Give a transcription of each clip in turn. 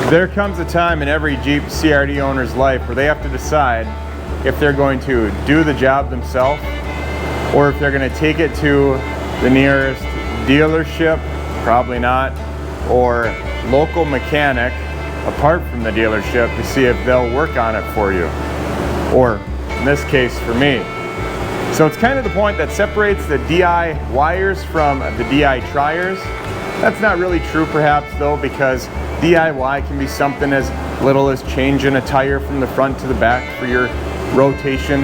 There comes a time in every Jeep CRD owner's life where they have to decide if they're going to do the job themselves or if they're going to take it to the nearest dealership, probably not, or local mechanic apart from the dealership to see if they'll work on it for you, or in this case for me. So it's kind of the point that separates the DIYers from the DIY-triers. That's not really true perhaps though, because DIY can be something as little as changing a tire from the front to the back for your rotation,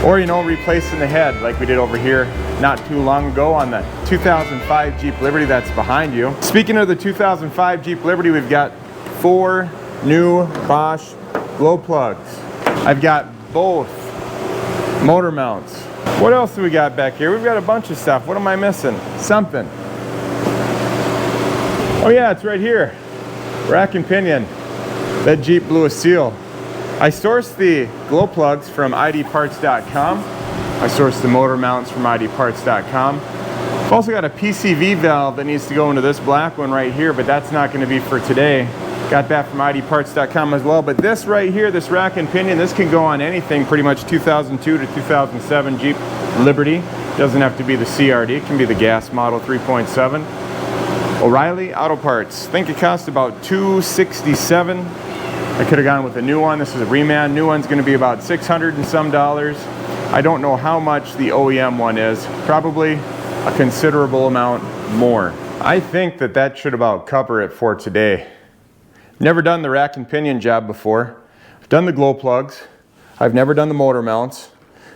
or replacing the head like we did over here not too long ago on the 2005 Jeep Liberty that's behind you. Speaking of the 2005 Jeep Liberty, we've got 4 new Bosch glow plugs. I've got both motor mounts. What else do we got back here? We've got a bunch of stuff. What am I missing? Something. Oh yeah, it's right here. Rack and pinion. That Jeep blew a seal. I sourced the glow plugs from idparts.com. I sourced the motor mounts from idparts.com. I've also got a PCV valve that needs to go into this black one right here, but that's not going to be for today. Got that from idparts.com as well. But this right here, this rack and pinion, this can go on anything pretty much 2002 to 2007 Jeep Liberty. Doesn't have to be the CRD, it can be the gas model 3.7. O'Reilly Auto Parts. I think it cost about $267. I could have gone with a new one. This is a reman. New one's going to be about $600 and some. I don't know how much the OEM one is. Probably a considerable amount more. I think that should about cover it for today. Never done the rack and pinion job before. I've done the glow plugs. I've never done the motor mounts.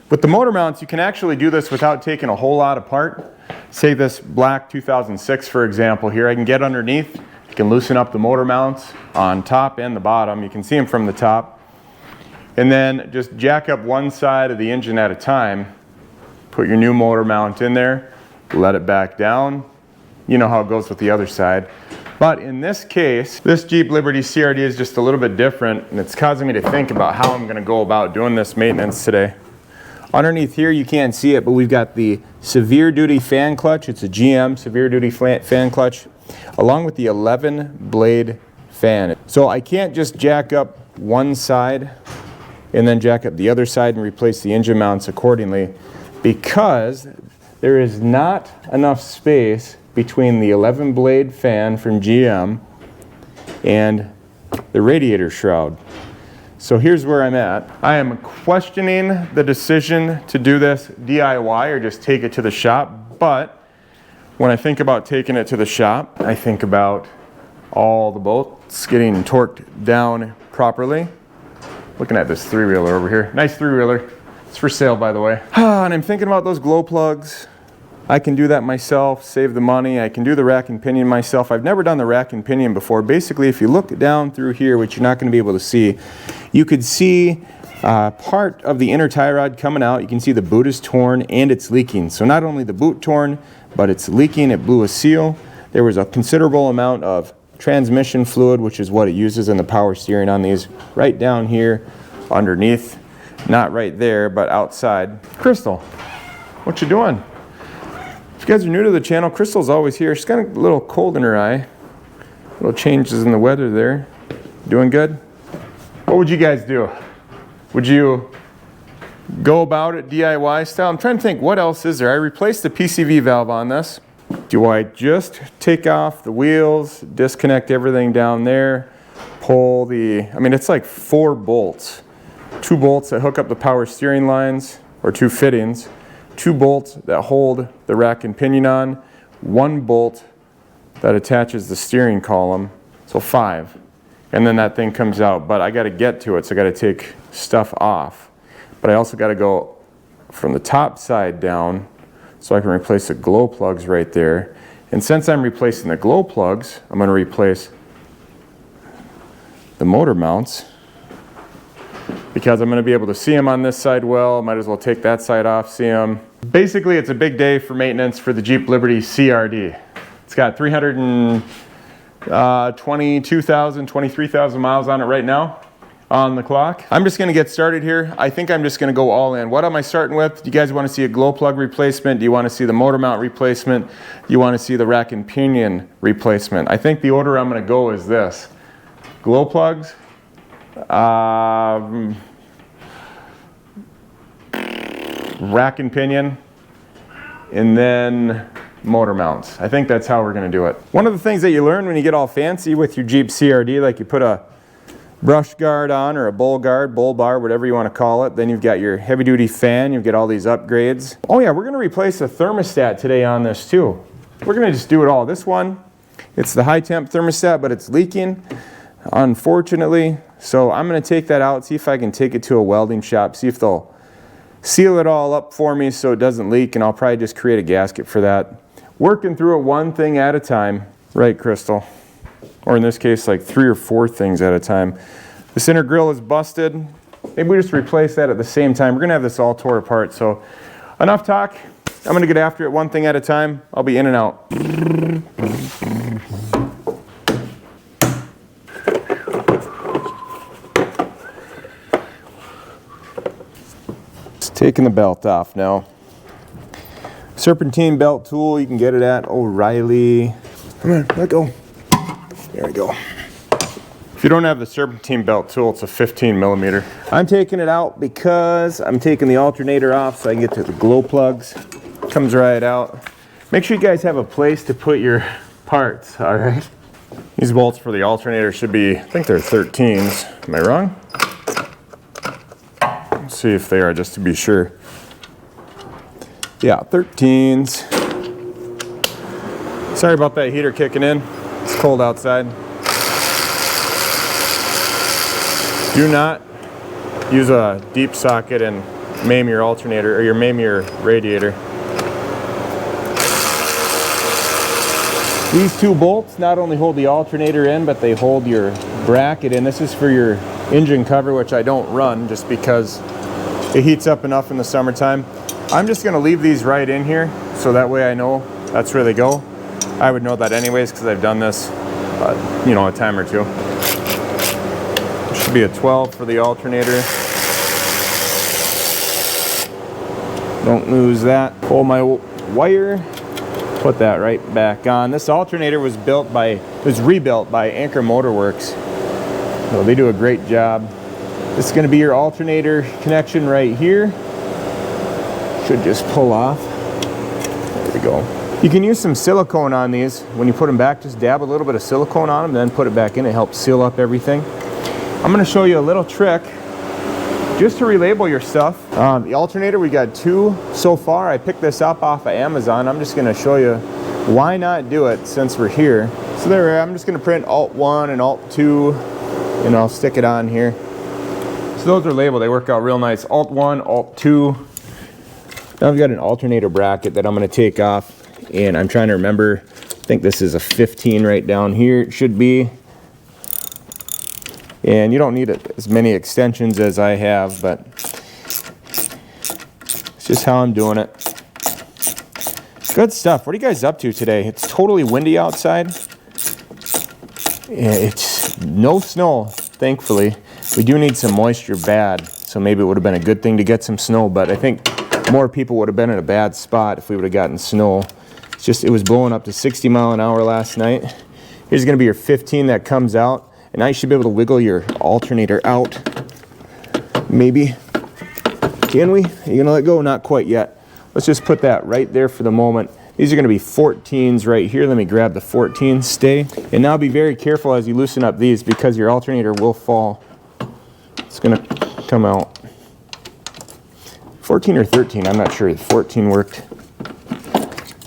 With the motor mounts, you can actually do this without taking a whole lot apart. Say this black 2006, for example, here. I can get underneath. You can loosen up the motor mounts on top and the bottom. You can see them from the top. And then just jack up one side of the engine at a time. Put your new motor mount in there. Let it back down. You know how it goes with the other side. But in this case, this Jeep Liberty CRD is just a little bit different, and it's causing me to think about how I'm going to go about doing this maintenance today. Underneath here, you can't see it, but we've got the severe duty fan clutch. It's a GM severe duty fan clutch, along with the 11 blade fan. So I can't just jack up one side and then jack up the other side and replace the engine mounts accordingly, because there is not enough space between the 11 blade fan from GM and the radiator shroud. So here's where I'm at. I am questioning the decision to do this DIY or just take it to the shop. But when I think about taking it to the shop, I think about all the bolts getting torqued down properly. Looking at this 3-wheeler over here. Nice 3-wheeler. It's for sale, by the way. And I'm thinking about those glow plugs. I can do that myself, save the money. I can do the rack and pinion myself. I've never done the rack and pinion before. Basically, if you look down through here, which you're not going to be able to see, you could see part of the inner tie rod coming out. You can see the boot is torn and it's leaking. So not only the boot torn, but it's leaking. It blew a seal. There was a considerable amount of transmission fluid, which is what it uses in the power steering on these, right down here underneath. Not right there, but outside. Crystal, what you doing? If you guys are new to the channel, Crystal's always here. She's got a little cold in her eye. Little changes in the weather there. Doing good? What would you guys do? Would you go about it DIY style? I'm trying to think, what else is there? I replaced the PCV valve on this. Do I just take off the wheels, disconnect everything down there, pull it's like 4 bolts. 2 bolts that hook up the power steering lines, or 2 fittings. 2 bolts that hold the rack and pinion on, 1 bolt that attaches the steering column, so 5. And then that thing comes out, but I got to get to it, so I got to take stuff off. But I also got to go from the top side down so I can replace the glow plugs right there. And since I'm replacing the glow plugs, I'm going to replace the motor mounts, because I'm going to be able to see them on this side well. Might as well take that side off, see them. Basically, it's a big day for maintenance for the Jeep Liberty CRD. It's got 322,000, 23,000 miles on it right now on the clock. I'm just going to get started here. I think I'm just going to go all in. What am I starting with? Do you guys want to see a glow plug replacement? Do you want to see the motor mount replacement? Do you want to see the rack and pinion replacement? I think the order I'm going to go is this. glow plugs, rack and pinion, and then motor mounts. I think that's how we're going to do it. One of the things that you learn when you get all fancy with your Jeep CRD, like you put a brush guard on or a bull guard, bull bar, whatever you want to call it. Then you've got your heavy duty fan, you get all these upgrades. Oh yeah, we're going to replace the thermostat today on this too. We're going to just do it all. This one, it's the high temp thermostat, but it's leaking, unfortunately. So I'm going to take that out, see if I can take it to a welding shop, see if they'll seal it all up for me so it doesn't leak, and I'll probably just create a gasket for that. Working through it one thing at a time. Right, Crystal? Or in this case, like 3 or 4 things at a time. The center grill is busted. Maybe we just replace that at the same time. We're going to have this all tore apart. So enough talk. I'm going to get after it one thing at a time. I'll be in and out. Just taking the belt off now. Serpentine belt tool, you can get it at O'Reilly. Come on, let go. There we go. If you don't have the serpentine belt tool, it's a 15 millimeter. I'm taking it out because I'm taking the alternator off so I can get to the glow plugs. Comes right out. Make sure you guys have a place to put your parts, all right? These bolts for the alternator should be, I think they're 13s. Am I wrong? Let's see if they are, just to be sure. Yeah, 13s. Sorry about that heater kicking in. It's cold outside. Do not use a deep socket and maim your alternator, or maim your radiator. These 2 bolts not only hold the alternator in, but they hold your bracket in. This is for your engine cover, which I don't run just because it heats up enough in the summertime. I'm just going to leave these right in here so that way I know that's where they go. I would know that anyways because I've done this, you know, a time or 2. There should be a 12 for the alternator. Don't lose that. Pull my wire, put that right back on. This alternator was rebuilt by Anchor Motorworks. So they do a great job. This is going to be your alternator connection right here. Should just pull off. There we go. You can use some silicone on these. When you put them back, just dab a little bit of silicone on them, then put it back in. It helps seal up everything. I'm going to show you a little trick just to relabel your stuff. The alternator, we got 2 so far. I picked this up off of Amazon. I'm just going to show you why not do it since we're here. So there, I'm just going to print Alt 1 and Alt 2, and I'll stick it on here. So those are labeled. They work out real nice. Alt 1, Alt 2. Now I've got an alternator bracket that I'm going to take off, and I'm trying to remember, I think this is a 15 right down here, it should be. And you don't need as many extensions as I have, but it's just how I'm doing it. Good stuff. What are you guys up to today? It's totally windy outside. Yeah, it's no snow, thankfully. We do need some moisture bad, so maybe it would have been a good thing to get some snow, but I think more people would have been in a bad spot if we would have gotten snow. It's just, it was blowing up to 60 mile an hour last night. Here's going to be your 15 that comes out, and now you should be able to wiggle your alternator out. Maybe. Can we? Are you going to let go? Not quite yet. Let's just put that right there for the moment. These are going to be 14s right here. Let me grab the 14. Stay. And now be very careful as you loosen up these because your alternator will fall. It's going to come out. 14 or 13, I'm not sure if 14 worked.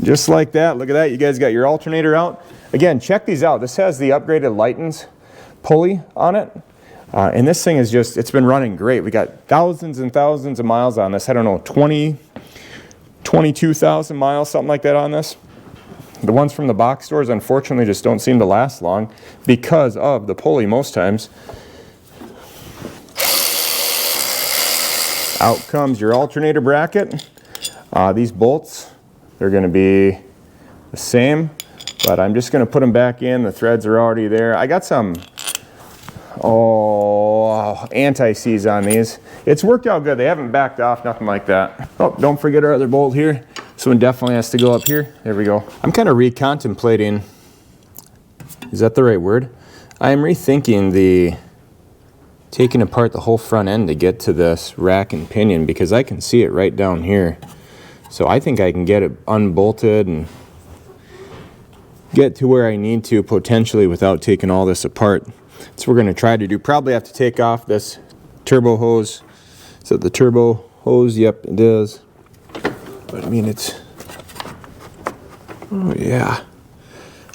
Just like that, look at that, you guys got your alternator out. Again, check these out. This has the upgraded Lightens pulley on it. And this thing is just, it's been running great. We got thousands and thousands of miles on this. I don't know, 22,000 miles, something like that on this. The ones from the box stores, unfortunately, just don't seem to last long because of the pulley most times. Out comes your alternator bracket. These bolts, they're going to be the same, but I'm just going to put them back in. The threads are already there. I got some anti-seize on these. It's worked out good. They haven't backed off, nothing like that. Oh, don't forget our other bolt here. This one definitely has to go up here. There we go. I'm kind of recontemplating, is that the right word? I'm rethinking taking apart the whole front end to get to this rack and pinion, because I can see it right down here. So I think I can get it unbolted and get to where I need to potentially without taking all this apart. So we're going to try to do. Probably have to take off this turbo hose. Is it the turbo hose? Yep, it is. But I mean, it's, oh yeah,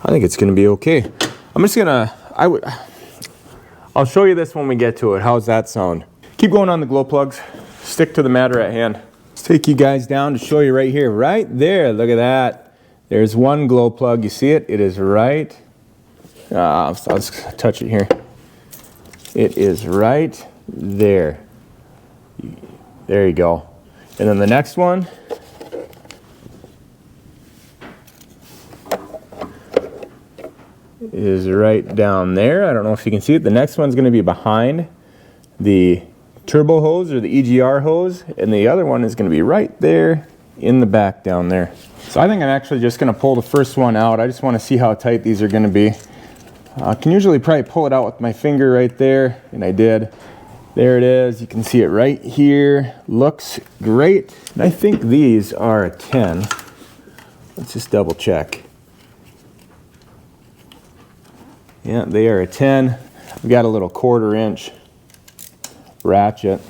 I think it's going to be okay. I'm just going to, I'll show you this when we get to it. How's that sound? Keep going on the glow plugs. Stick to the matter at hand. Let's take you guys down to show you right here. Right there, look at that. There's one glow plug. You see it? It is right. I'll just touch it here. It is right there. There you go. And then the next one is right down there. I don't know if you can see it. The next one's going to be behind the turbo hose or the EGR hose, and the other one is going to be right there in the back down there. So I think I'm actually just going to pull the first one out. I just want to see how tight these are going to be. I can usually probably pull it out with my finger right there, and I did. There it is. You can see it right here. Looks great. And I think these are a 10. Let's just double check. Yeah, they are a 10. We've got a little 1/4 inch ratchet.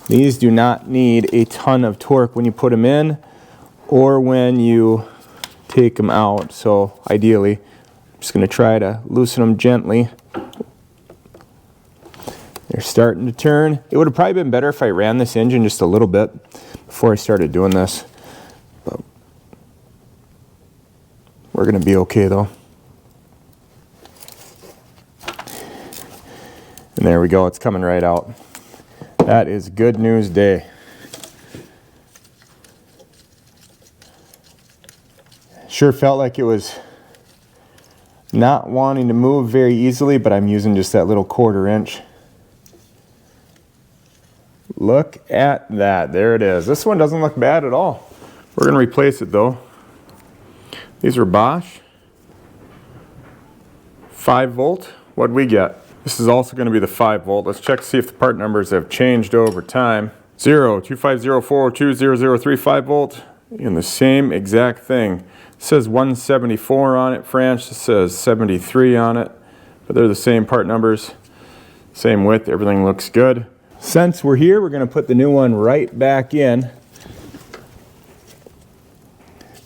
These do not need a ton of torque when you put them in or when you take them out. So ideally, I'm just going to try to loosen them gently. They're starting to turn. It would have probably been better if I ran this engine just a little bit before I started doing this. But we're going to be okay though. And there we go, it's coming right out. That is good news day. Sure felt like it was not wanting to move very easily, but I'm using just that little 1/4 inch. Look at that, there it is. This one doesn't look bad at all. We're gonna replace it though. These are Bosch, 5 volt, what'd we get? This is also going to be the 5 volt. Let's check to see if the part numbers have changed over time. 02504020003 5 volt, and the same exact thing. It says 174 on it, French. It says 73 on it, but they're the same part numbers, same width. Everything looks good. Since we're here, we're going to put the new one right back in.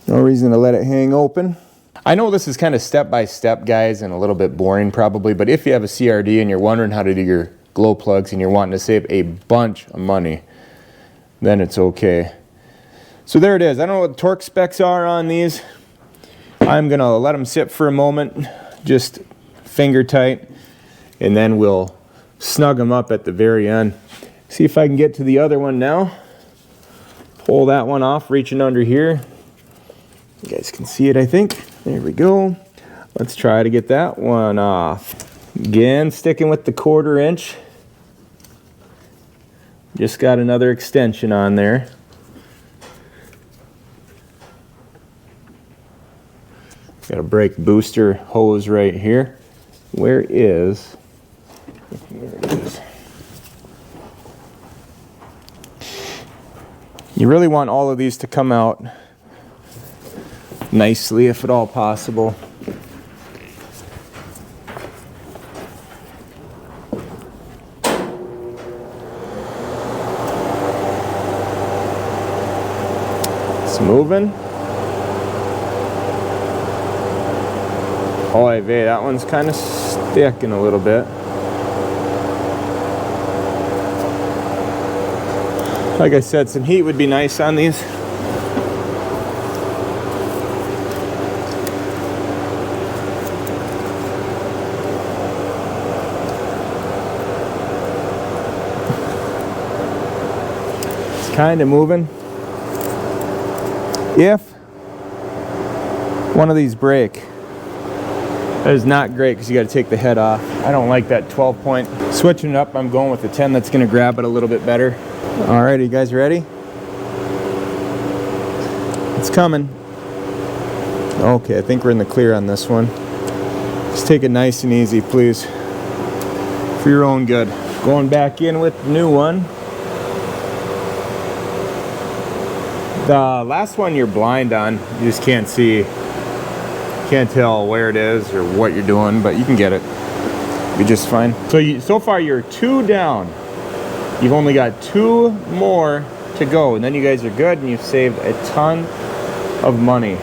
No reason to let it hang open. I know this is kind of step-by-step, guys, and a little bit boring probably, but if you have a CRD and you're wondering how to do your glow plugs and you're wanting to save a bunch of money, then it's okay. So there it is. I don't know what the torque specs are on these. I'm going to let them sit for a moment, just finger tight, and then we'll snug them up at the very end. See if I can get to the other one now. Pull that one off, reaching under here. You guys can see it, I think. There we go. Let's try to get that one off. Again, sticking with the 1/4 inch. Just got another extension on there. Got a brake booster hose right here. Where it is. You really want all of these to come out nicely, if at all possible. It's moving. Oy vey, that one's kind of sticking a little bit. Like I said, some heat would be nice on these. It's kind of moving. If one of these break, that is not great because you got to take the head off. I don't like that 12 point. Switching it up, I'm going with the 10 that's going to grab it a little bit better. Alright, you guys ready? It's coming. Okay, I think we're in the clear on this one. Just Just take it nice and easy, please, for your own good. Going back in with the new one. The last one you're blind on, you just can't see, can't tell where it is or what you're doing, but you can get it. Be just fine. So so far you're 2 down. You've only got 2 more to go, and then you guys are good, and you've saved a ton of money.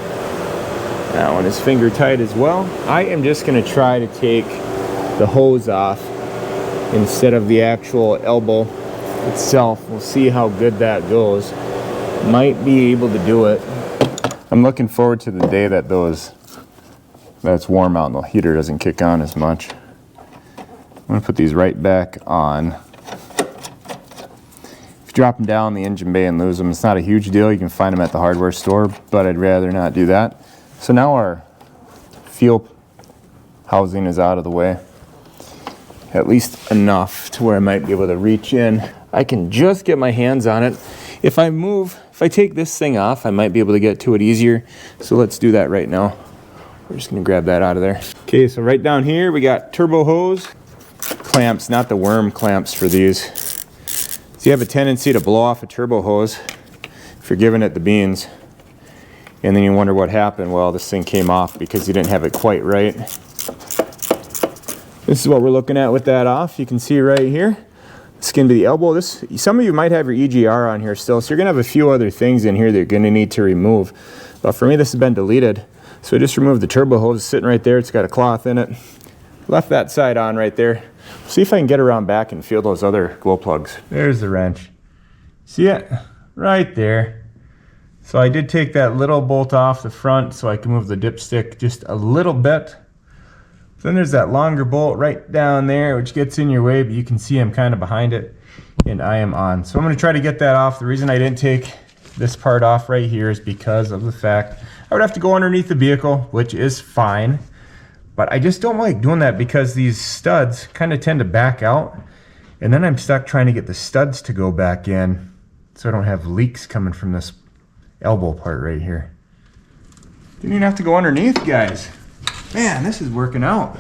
That one is finger tight as well. I am just gonna try to take the hose off instead of the actual elbow itself. We'll see how good that goes. Might be able to do it. I'm looking forward to the day that that's warm out and the heater doesn't kick on as much. I'm gonna put these right back on. If you drop them down in the engine bay and lose them, it's not a huge deal. You can find them at the hardware store, but I'd rather not do that. So now our fuel housing is out of the way. At least enough to where I might be able to reach in. I can just get my hands on it. If I take this thing off, I might be able to get to it easier. So let's do that right now. We're just gonna grab that out of there. Okay, so right down here, we got turbo hose clamps, not the worm clamps for these. So you have a tendency to blow off a turbo hose if you're giving it the beans. And then you wonder what happened. Well, this thing came off because you didn't have it quite right. This is what we're looking at with that off. You can see right here. Skin to the elbow. Some of you might have your EGR on here still, so you're gonna have a few other things in here that you're gonna need to remove. But for me, this has been deleted. So I just removed the turbo hose sitting right there. It's got a cloth in it. Left that side on right there. See if I can get around back and feel those other glow plugs. There's the wrench. See it? Right there. So I did take that little bolt off the front so I can move the dipstick just a little bit. Then there's that longer bolt right down there, which gets in your way, but you can see I'm kind of behind it, and I am on. So I'm gonna try to get that off. The reason I didn't take this part off right here is because of the fact I would have to go underneath the vehicle, which is fine, but I just don't like doing that because these studs kind of tend to back out, and then I'm stuck trying to get the studs to go back in so I don't have leaks coming from this elbow part right here. Didn't even have to go underneath, guys. Man, this is working out.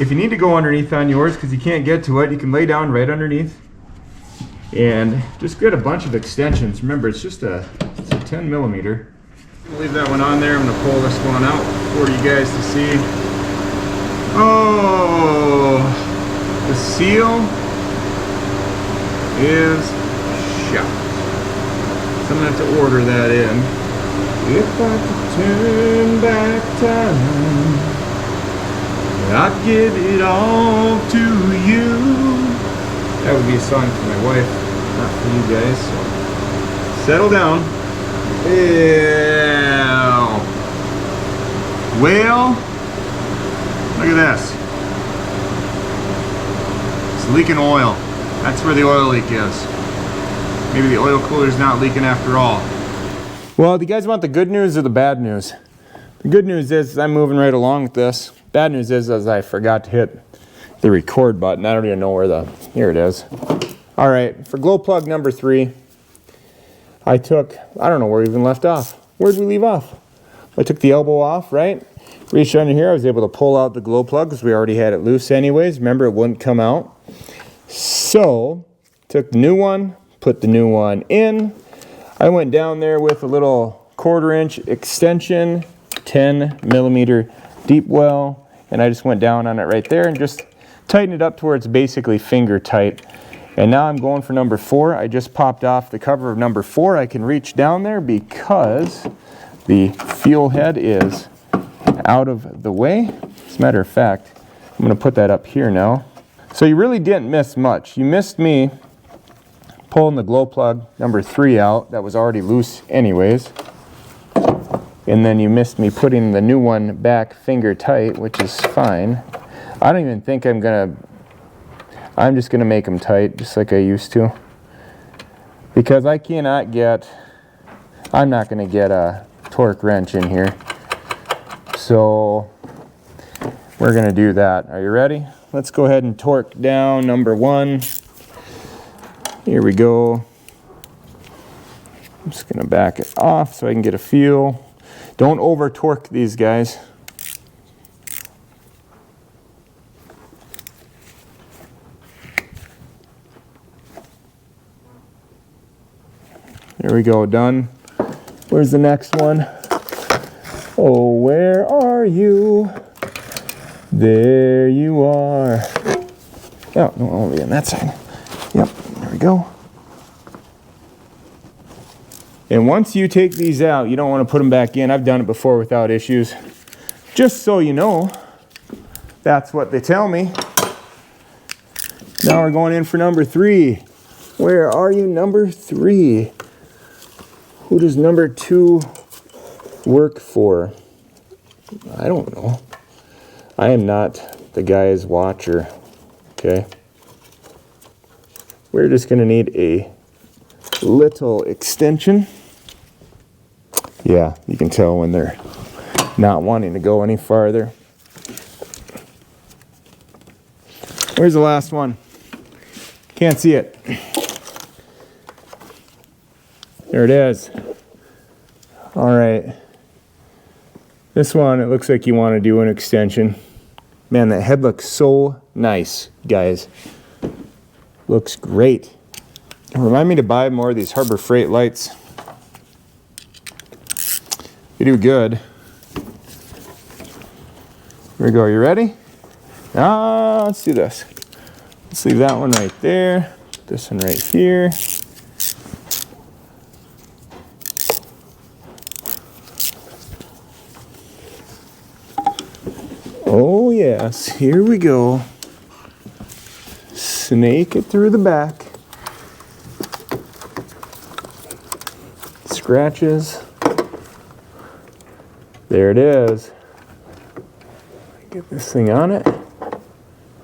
If you need to go underneath on yours because you can't get to it, you can lay down right underneath and just get a bunch of extensions. Remember, it's a 10 millimeter. I'll leave that one on there. I'm gonna pull this one out for you guys to see. Oh, the seal is shot. So I'm gonna have to order that in. If I could turn back time, I'd give it all to you. That would be a song for my wife, not for you guys. So settle down. Ew. Well, look at this. It's leaking oil. That's where the oil leak is. Maybe the oil cooler's not leaking after all. Well, do you guys want the good news or the bad news? The good news is I'm moving right along with this. Bad news is I forgot to hit the record button. I don't even know where here it is. All right, for glow plug number 3, I don't know where we even left off. Where'd we leave off? I took the elbow off, right? Reached under here, I was able to pull out the glow plug because we already had it loose anyways. Remember, it wouldn't come out. So, took the new one, put the new one in. I went down there with a little 1/4 inch extension, 10 millimeter deep well, and I just went down on it right there and just tightened it up to where it's basically finger tight. And now I'm going for number 4. I just popped off the cover of number 4. I can reach down there because the fuel head is out of the way. As a matter of fact, I'm going to put that up here now. So you really didn't miss much. You missed me pulling the glow plug number 3 out that was already loose anyways, and then you missed me putting the new one back finger tight, which is fine. I don't even think I'm just gonna make them tight just like I used to, because I'm not gonna get a torque wrench in here, so we're gonna do that. Are you ready? Let's go ahead and torque down number 1. Here we go. I'm just gonna back it off so I can get a feel. Don't over torque these guys. There we go, done. Where's the next one? Oh, where are you? There you are. Oh, no, only on that side. Yep, there we go. And once you take these out, you don't want to put them back in. I've done it before without issues. Just so you know, that's what they tell me. Now we're going in for number 3. Where are you, number 3? Who does number 2 work for? I don't know. I am not the guy's watcher. Okay. We're just going to need a little extension. Yeah, you can tell when they're not wanting to go any farther. Where's the last one? Can't see it. There it is. All right. This one, it looks like you want to do an extension. Man, that head looks so nice, guys. Looks great. Remind me to buy more of these Harbor Freight lights. They do good. Here we go. You ready? Let's do this. Let's leave that one right there. This one right here. Oh yes, here we go. Snake it through the back. Scratches. There it is. Get this thing on it.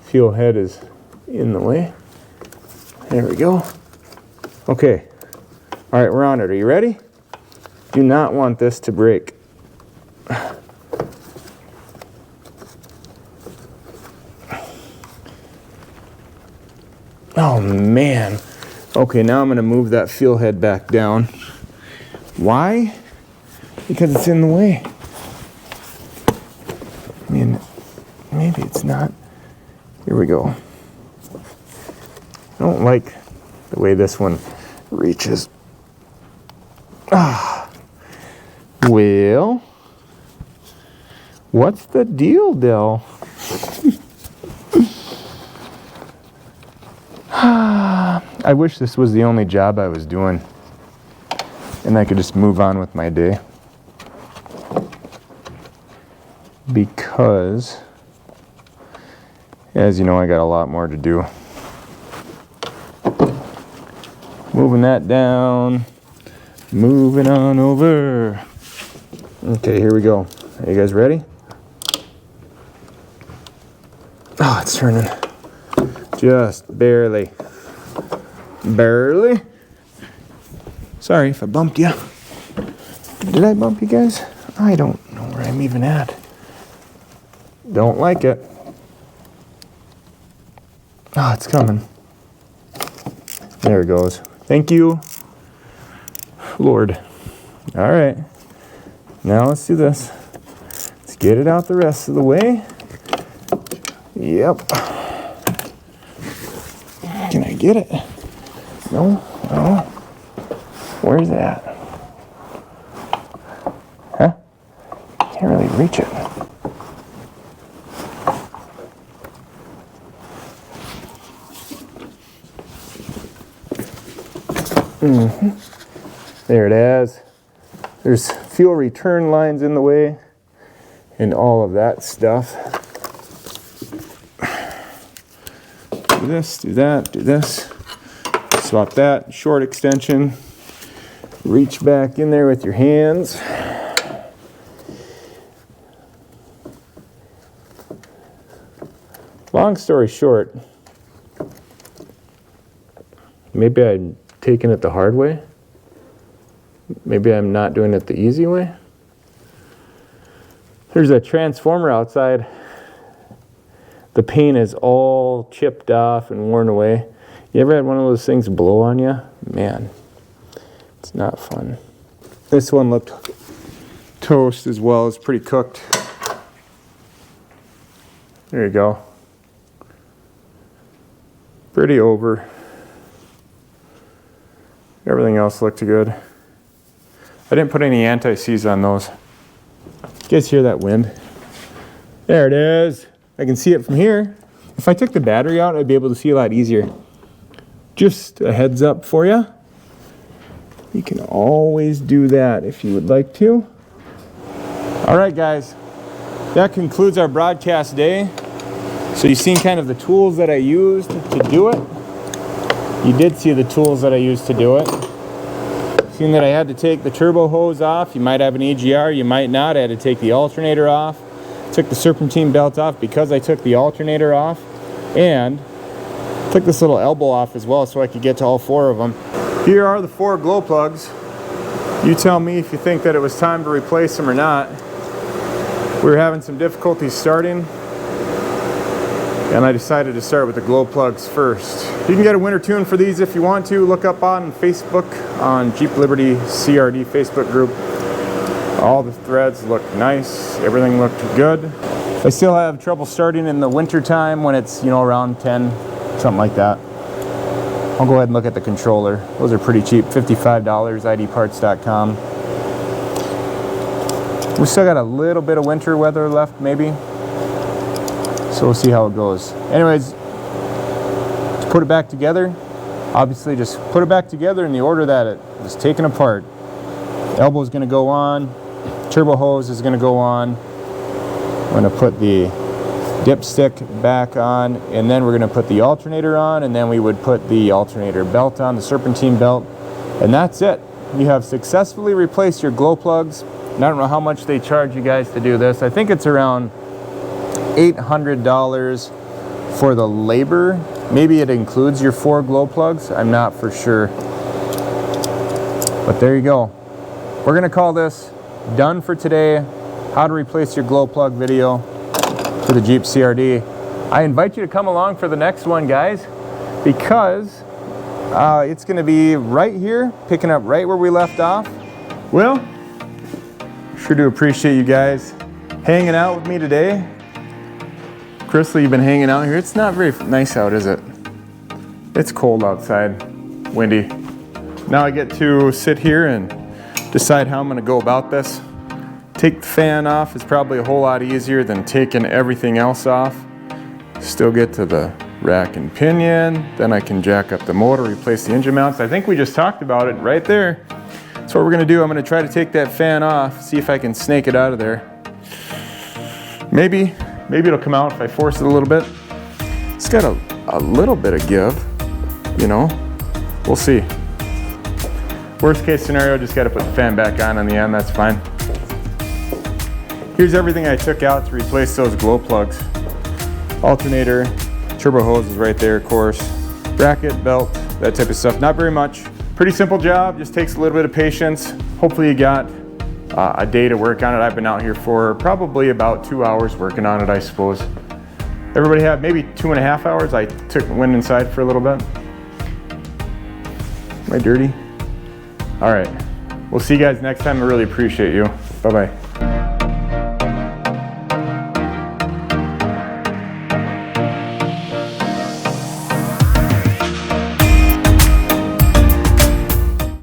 Fuel head is in the way. There we go. Okay. All right, we're on it. Are you ready? Do not want this to break. Oh man. Okay, now I'm going to move that fuel head back down. Why? Because it's in the way. I mean, maybe it's not. Here we go. I don't like the way this one reaches. Well, what's the deal, Del? I wish this was the only job I was doing and I could just move on with my day. Because, as you know, I got a lot more to do. Moving that down, moving on over. Okay, here we go. Are you guys ready? Oh, it's turning. Just barely. Barely. Sorry if I bumped you. Did I bump you guys? I don't know where I'm even at. Don't like it. Oh, it's coming. There it goes. Thank you, Lord. All right. Now let's do this. Let's get it out the rest of the way. Yep. Can I get it? No? No? Where's that? Huh? Can't really reach it. There it is. There's fuel return lines in the way and all of that stuff. Do this, do that, do this. Swap that, short extension. Reach back in there with your hands. Long story short, maybe I'm taking it the hard way. Maybe I'm not doing it the easy way. There's a transformer outside. The paint is all chipped off and worn away. You ever had one of those things blow on you? Man, it's not fun. This one looked toast as well. It's pretty cooked. There you go. Pretty over. Everything else looked good. I didn't put any anti-seize on those. You guys hear that wind? There it is. I can see it from here. If I took the battery out, I'd be able to see a lot easier. Just a heads up for you. You can always do that if you would like to. All right, guys. That concludes our broadcast day. So you've seen kind of the tools that I used to do it. You did see the tools that I used to do it. Seen that I had to take the turbo hose off. You might have an EGR, you might not. I had to take the alternator off. Took the serpentine belt off because I took the alternator off. And took this little elbow off as well so I could get to all 4 of them. Here are the 4 glow plugs. You tell me if you think that it was time to replace them or not. We were having some difficulty starting, and I decided to start with the glow plugs first. You can get a winter tune for these if you want to. Look up on Facebook, on Jeep Liberty CRD Facebook group. All the threads look nice. Everything looked good. I still have trouble starting in the winter time when it's, you know, around 10, something like that. I'll go ahead and look at the controller. Those are pretty cheap, $55, idparts.com. We still got a little bit of winter weather left, maybe. So we'll see how it goes. Anyways, to put it back together, obviously just put it back together in the order that it was taken apart. Elbow is going to go on. Turbo hose is going to go on. I'm going to put the dipstick back on, and then we're going to put the alternator on, and then we would put the alternator belt on, the serpentine belt, and that's it. You have successfully replaced your glow plugs. And I don't know how much they charge you guys to do this. I think it's around $800 for the labor. Maybe it includes your 4 glow plugs. I'm not for sure. But there you go. We're going to call this done for today. How to replace your glow plug video for the Jeep CRD. I invite you to come along for the next one, guys, because it's going to be right here, picking up right where we left off. Well, sure do appreciate you guys hanging out with me today. Crystal, you've been hanging out here. It's not very nice out, is it? It's cold outside, windy. Now I get to sit here and decide how I'm going to go about this. Take the fan off is probably a whole lot easier than taking everything else off. Still get to the rack and pinion. Then I can jack up the motor, replace the engine mounts. I think we just talked about it right there. So what we're going to do, I'm going to try to take that fan off, see if I can snake it out of there. Maybe it'll come out if I force it a little bit. It's got a little bit of give, you know. We'll see. Worst case scenario, just got to put the fan back on the end. That's fine. Here's everything I took out to replace those glow plugs. Alternator, turbo hose is right there, of course. Bracket, belt, that type of stuff. Not very much. Pretty simple job, just takes a little bit of patience. Hopefully you got a day to work on it. I've been out here for probably about 2 hours working on it, I suppose. Everybody had maybe 2.5 hours. I went inside for a little bit. Am I dirty? All right, we'll see you guys next time. I really appreciate you. Bye-bye.